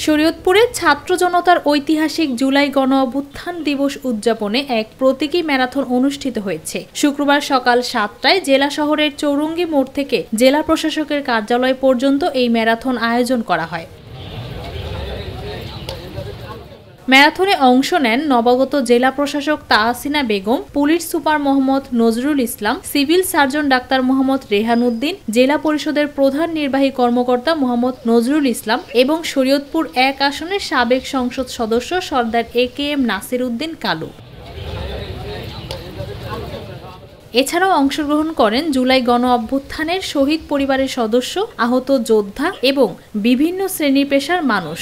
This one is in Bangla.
শরীয়তপুরে ছাত্র জনতার ঐতিহাসিক জুলাই গণ অভ্যুত্থান দিবস উদযাপনে এক প্রতীকী ম্যারাথন অনুষ্ঠিত হয়েছে। শুক্রবার সকাল ৭টায় জেলা শহরের চৌরঙ্গী মোড় থেকে জেলা প্রশাসকের কার্যালয় পর্যন্ত এই ম্যারাথন আয়োজন করা হয়। ম্যারাথনে অংশ নেন নবাগত জেলা প্রশাসক Tahsina Begum, police super Mohammad Nazrul Islam, civil surgeon ডাক্তার মোহাম্মদ রেহান উদ্দিন, জেলা পরিষদের প্রধান নির্বাহী কর্মকর্তা মোহাম্মদ নজরুল ইসলাম এবং শরীয়তপুর ১ আসনের সাবেক সংসদ সদস্য সর্দার AKM নাসির উদ্দিন কালু। এছাড়াও অংশগ্রহণ করেন জুলাই গণ অভ্যুত্থানের শহীদ পরিবারের সদস্য, আহত যোদ্ধা এবং বিভিন্ন শ্রেণী পেশার মানুষ।